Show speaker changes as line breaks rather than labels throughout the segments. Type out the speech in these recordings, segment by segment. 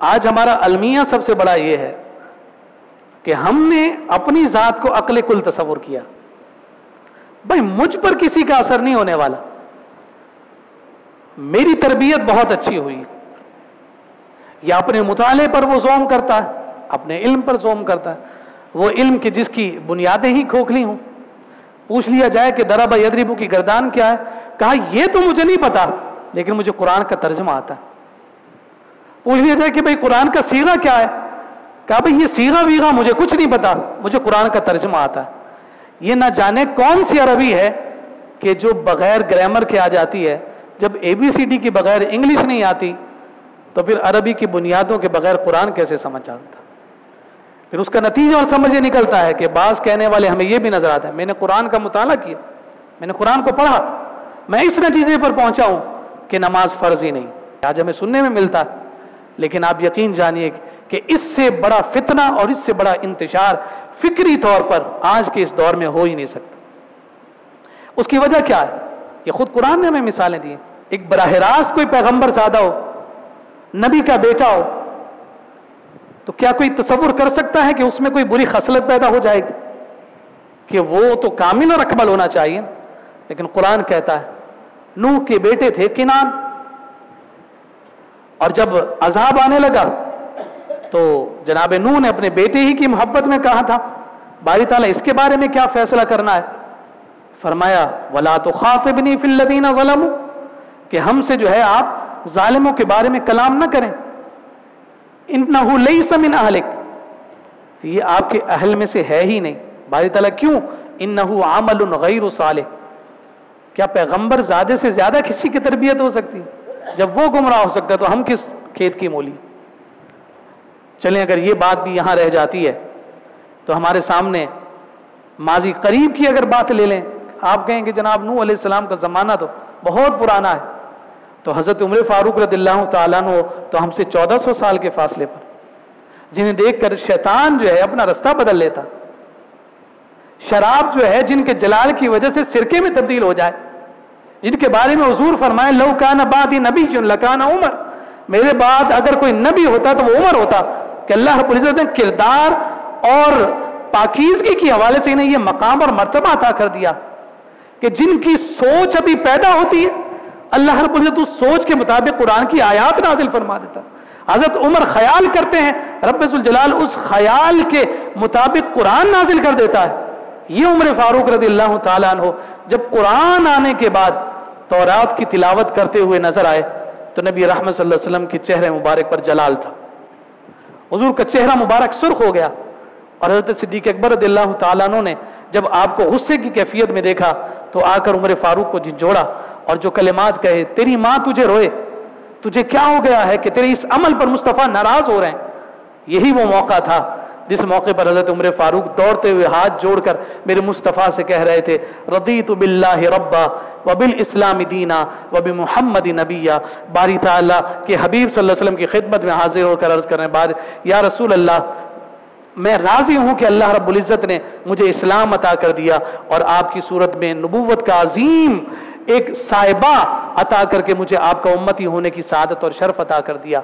آج ہمارا المیہ سب سے بڑا یہ ہے کہ ہم نے اپنی ذات کو عقل کل تصور کیا. بھائی مجھ پر کسی کا اثر نہیں ہونے والا، میری تربیت بہت اچھی ہوئی، یا اپنے مطالعے پر وہ زوم کرتا ہے، اپنے علم پر زوم کرتا ہے، وہ علم کی جس کی بنیادیں ہی کھوکھلی ہوں. پوچھ لیا جائے کہ ضرب یضرب کی گردان کیا ہے، کہا یہ تو مجھے نہیں پتا لیکن مجھے قرآن کا ترجمہ آتا ہے. پوچھ لیا جائے کہ بھئی قرآن کا صیغہ کیا ہے، کہا بھئی یہ صیغہ ویغہ مجھے کچھ نہیں پتا، مجھے قرآن کا ترجمہ آتا ہے. یہ نہ جانے کون سی عربی ہے کہ جو بغیر گرامر کے آ جاتی ہے. جب ABCD کی بغیر انگلش نہیں آتی تو پھر عربی کی بنیادوں کے بغیر قرآن کیسے سمجھ آتا؟ پھر اس کا نتیجہ اور سمجھ یہ نکلتا ہے کہ بعض کہنے والے ہمیں یہ بھی نظر آتا ہے میں نے قرآن کا مطالعہ کیا، میں نے قرآن کو پڑھا، میں اس نتیجے پر پہنچا ہوں کہ نماز فرض ہی نہیں. آج ہمیں سننے میں ملتا ہے، لیکن آپ یقین جانیے کہ اس سے بڑا فتنہ اور اس سے بڑا انتشار فکری طور پر آج کے اس دور میں ہو ہی نہیں سکتا. اس کی وجہ کیا ہے؟ یہ خود قرآن نے ہمیں مثالیں دی ہیں. ایک براہ راست کوئی پیغمبر زادہ ہو، نبی کا بیٹا ہو، تو کیا کوئی تصور کر سکتا ہے کہ اس میں کوئی بری خصلت پیدا ہو جائے گی؟ کہ وہ تو کامل اور اکمل ہونا چاہیے. لیکن قرآن کہتا ہے نوح کے بیٹے تھے کنان، اور جب عذاب آنے لگا تو جناب نوح نے اپنے بیٹے ہی کی محبت میں کہا تھا باری تعالیٰ اس کے بارے میں کیا فیصلہ کرنا ہے؟ فرمایا وَلَا تُخَاطِبْنِي فِي الَّذِينَ ظَلَمُوا، کہ ہم سے جو ہے آپ ظالموں کے بارے میں کلام نہ کریں. إِنَّهُ لَيْسَ مِنْ أَهْلِكَ، یہ آپ کے اہل میں سے ہے ہی نہیں. باری تعالیٰ کیوں؟ إِنَّهُ عَمَلٌ غَيْرُ صَالِحٍ، کیا پیغمبر زیادہ سے زیادہ کسی کی تربیت ہو سکتی؟ جب وہ گمراہ ہو سکتا ہے تو ہم کس کھیت کی مولی؟ چلیں اگر یہ بات بھی یہاں رہ جاتی ہے تو ہمارے سامنے ماضی قریب کی اگر بات لے لیں، آپ کہیں کہ جناب نوح علیہ السلام کا زمانہ تو بہت پرانا ہے، تو حضرت عمر فاروق رضی اللہ تعالیٰ عنہ تو ہم سے 1400 سال کے فاصلے پر، جنہیں دیکھ کر شیطان جو ہے اپنا رستہ بدل لیتا. شراب جو ہے جن کے جلال کی وجہ سے سرکے میں تبدیل ہو جائے، جن کے بارے میں حضور فرمائے لو کان بعدی نبی لکان عمر، میرے بعد اگر کوئی نبی ہوتا تو وہ عمر ہوتا. کہ اللہ رب العزت نے کردار اور پاکیزگی کی حوالے سے انہیں یہ مقام اور مرتبہ عطا کر دیا کہ جن کی سوچ ابھی پیدا ہوتی ہے اللہ رب العزت اس سوچ کے مطابق قرآن کی آیات نازل فرما دیتا. حضرت عمر خیال کرتے ہیں، رب ذوالجلال اس خیال کے مطابق قرآن نازل کر دیتا ہے. یہ عمر فاروق رضی اللہ تعالیٰ عنہ جب قرآن آنے کے بعد تورات کی تلاوت کرتے ہوئے نظر آئے تو نبی رحمت صلی اللہ علیہ وسلم کے چہرے مبارک پر جلال تھا. حضور کا چہرہ مبارک سرخ ہو گیا، اور حضرت صدیق اکبر رضی اللہ تعالیٰ عنہ نے جب آپ کو غصے کی کیفیت میں دیکھا تو آ کر عمر فاروق کو جھنجھوڑا اور جو کلمات کہے تیری ماں تجھے روئے، تجھے کیا ہو گیا ہے کہ تیرے اس عمل پر مصطفیٰ ناراض ہو رہے ہیں. یہی وہ موقع تھا جس موقع پر حضرت عمر فاروق دوڑتے ہوئے ہاتھ جوڑ کر میرے مصطفیٰ سے کہہ رہے تھے رضیت باللہ ربا وبالاسلام دینا وبمحمد نبیا. باری تعالیٰ کے حبیب صلی اللہ علیہ وسلم کی خدمت میں حاضر ہو کر عرض کرنے بعد یا رسول اللہ میں راضی ہوں کہ اللہ رب العزت نے مجھے اسلام عطا کر دیا اور آپ کی صورت میں نبوت کا عظیم ایک صاحبہ عطا کر کے مجھے آپ کا امتی ہونے کی سعادت اور شرف عطا کر دیا.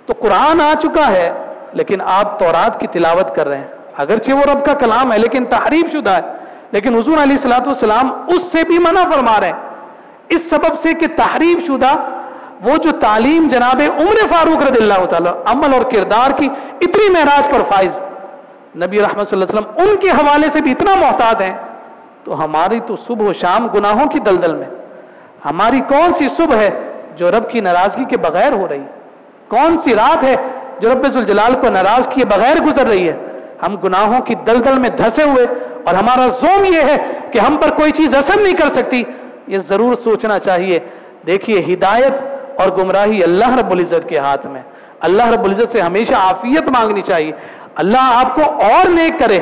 تو قرآن آ چکا ہے لیکن آپ تورات کی تلاوت کر رہے ہیں، اگرچہ وہ رب کا کلام ہے لیکن تحریف شدہ ہے. لیکن حضور علیہ الصلوۃ والسلام اس سے بھی منع فرما رہے ہیں اس سبب سے کہ تحریف شدہ وہ جو تعلیم جناب عمر فاروق رضی اللہ تعالیٰ عمل اور کردار کی اتنی معراج پر فائز نبی رحمت صلی اللہ علیہ وسلم ان کے حوالے سے بھی اتنا محتاط ہیں، تو ہماری تو صبح و شام گناہوں کی دلدل میں، ہماری کون سی صبح ہے جو رب کی ناراضگی کے بغیر ہو رہی؟ کون سی رات ہے جو رب ذوالجلال کو ناراض کیے بغیر گزر رہی ہے؟ ہم گناہوں کی دلدل میں دھسے ہوئے اور ہمارا زوم یہ ہے کہ ہم پر کوئی چیز اثر نہیں کر سکتی. یہ ضرور سوچنا چاہیے. دیکھیے ہدایت اور گمراہی اللہ رب العزت کے ہاتھ میں. اللہ رب العزت سے ہمیشہ عافیت مانگنی چاہیے. اللہ آپ کو اور نیک کرے،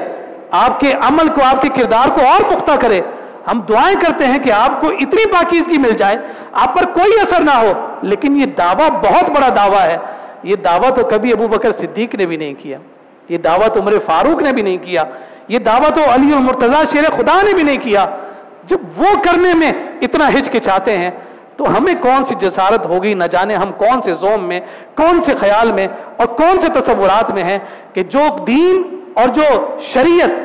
آپ کے عمل کو، آپ کے کردار کو اور پختہ کرے. ہم دعائیں کرتے ہیں کہ آپ کو اتنی پاکیزگی مل جائے آپ پر کوئی اثر نہ ہو. لیکن یہ دعویٰ بہت بڑا دعویٰ ہے. یہ دعویٰ تو کبھی ابو بکر صدیق نے بھی نہیں کیا، یہ دعویٰ تو عمر فاروق نے بھی نہیں کیا، یہ دعویٰ تو علی المرتضیٰ شیر خدا نے بھی نہیں کیا. جب وہ کرنے میں اتنا ہچکچاتے ہیں تو ہمیں کون سی جسارت ہوگی، نہ جانے ہم کون سے زوم میں، کون سے خیال میں اور کون سے تصورات میں ہیں کہ جو دین اور جو شریعت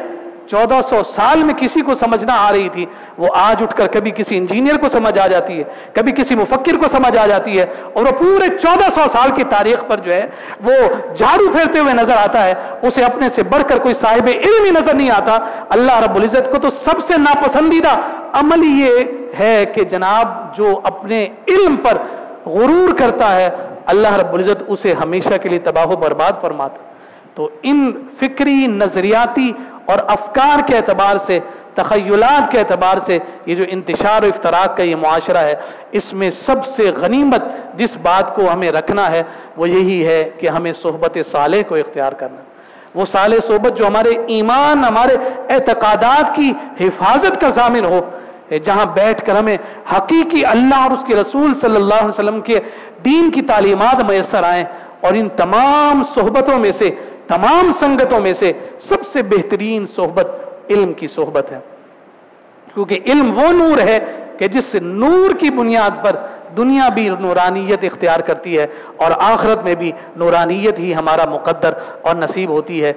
1400 سال میں کسی کو سمجھنا آ رہی تھی، وہ آج اٹھ کر کبھی کسی انجینئر کو سمجھ آ جاتی ہے، کبھی کسی مفکر کو سمجھ آ جاتی ہے، اور وہ پورے 1400 سال کی تاریخ پر جو ہے وہ جھاڑو پھیرتے ہوئے نظر آتا ہے، اسے اپنے سے بڑھ کر کوئی صاحب علم ہی نظر نہیں آتا۔ اللہ رب العزت کو تو سب سے ناپسندیدہ عمل یہ ہے کہ جناب جو اپنے علم پر غرور کرتا ہے، اللہ رب العزت اسے ہمیشہ کے لیے تباہ و برباد فرماتا۔ تو ان فکری، نظریاتی اور افکار کے اعتبار سے، تخیلات کے اعتبار سے یہ جو انتشار و افتراق کا یہ معاشرہ ہے، اس میں سب سے غنیمت جس بات کو ہمیں رکھنا ہے وہ یہی ہے کہ ہمیں صحبت صالح کو اختیار کرنا، وہ صالح صحبت جو ہمارے ایمان، ہمارے اعتقادات کی حفاظت کا ضامن ہو، جہاں بیٹھ کر ہمیں حقیقی اللہ اور اس کے رسول صلی اللہ علیہ وسلم کے دین کی تعلیمات میسر آئیں۔ اور ان تمام صحبتوں میں سے، تمام سنگتوں میں سے سب سے بہترین صحبت علم کی صحبت ہے، کیونکہ علم وہ نور ہے کہ جس نور کی بنیاد پر دنیا بھی نورانیت اختیار کرتی ہے اور آخرت میں بھی نورانیت ہی ہمارا مقدر اور نصیب ہوتی ہے۔